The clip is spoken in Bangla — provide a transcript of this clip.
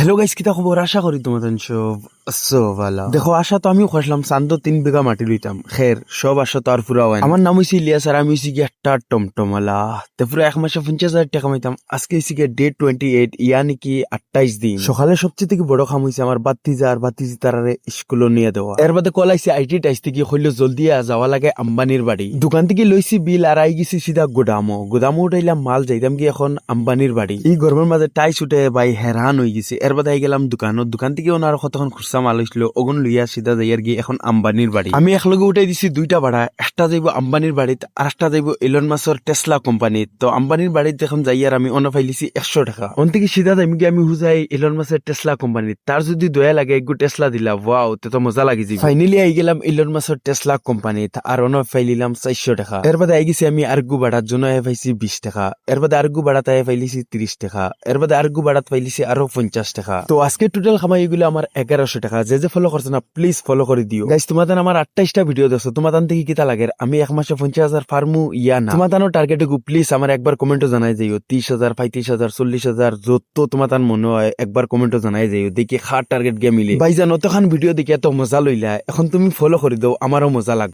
হ্যালো গাইস, কিতা খবর? আশা করি তোমাদের সব আছো ভালো। দেখো, আশা তো আমিও খুঁজলাম, চান্দ 3 বিঘা মাটি লইতাম। খের সব আশা তো আর পুরা হয় না। আমার নাম হইছে ইলিয়াস আর আমি হইছি কি একটা টমটমালা। তে পুরো এক মাসে 50,000 টাকা কামাইতাম। আজকে হইছে কি ডেট 28, ইয়ানি কি 28 দিন। সকালে সবচেয়ে থেকে বড় কাম হইছে আমার বাতিজি তারারে স্কুলে নিয়ে দেওয়া। এর বাদে কল আইছে আইটি টাইস থেকে, হইলো জলদি যাওয়া লাগে আম্বানির বাড়ি। দোকান থেকে লইছি বিল আর আই গেছি সিধা গোদামো উঠাইলাম মাল, যাইতাম কি এখন আম্বানির বাড়ি। এই গরমের মাঝে টাইস উঠে ভাই হেরান হয়ে গেছে। এর বাদে গেলাম দোকান থেকে ওনার কতক্ষণ খুচরা মাল হইছিল, ওগুন লইয়া সিধা যাইয়ার গিয়ে এখন আম্বানির বাড়ি। আমি একলগে উঠাই দিছি দুইটা ভাড়া, একটা যাইব আম্বানির বাড়িতে আর একটা যাইব ইলন মাস্কের টেসলা কোম্পানিত। তো আম্বানির বাড়িতে এখন যাইয়ার আমি অনা ফাইলিছি 100 টাকা। ওন থেকে সিধা যাইম গিয়ে আমি হুজাই ইলন মাস্কের টেসলা কোম্পানিত। তার যদি দয়া লাগে একটু টেসলা দিলা, ওয়াও, তে তো মজা লাগি যাবে। ফাইনালি আই গেলাম ইলন মাস্কের টেসলা কোম্পানিত আর অনা ফাইলিলাম 400 টাকা। এর বাদে আই গেছি আমি আরগু ভাড়ার জন্য পাইছি 20 টাকা। এর বাদে আরগু ভাড়াতে পাইলিছি 30 টাকা। এর বাদে আরগু ভাড়াত পাইলিছি আরো 50 টাকা। তো আজকে টোটাল খামাই এগুলো আমার 1100 টাকা। যে ফলো করছে না প্লিজ ফলো করে দিও গাইস। তোমাদের আমার 28টা ভিডিও দেখছো, তোমাদের থেকে কিতা লাগে? আমি এক মাসে 50,000 ফার্মু ইয়া না? তোমাদের টার্গেট গু প্লিজ আমার একবার কমেন্টও জানাই যাইও। 30,000, 35,000, 40,000 যত তোমাদের মনে হয় একবার কমেন্টও জানাই যাইও। দেখি খার টার্গেট গিয়ে মিলে। ভাইজান অতখান ভিডিও দেখে এত মজা লইলা, এখন তুমি ফলো করে দাও, আমারও মজা লাগবে।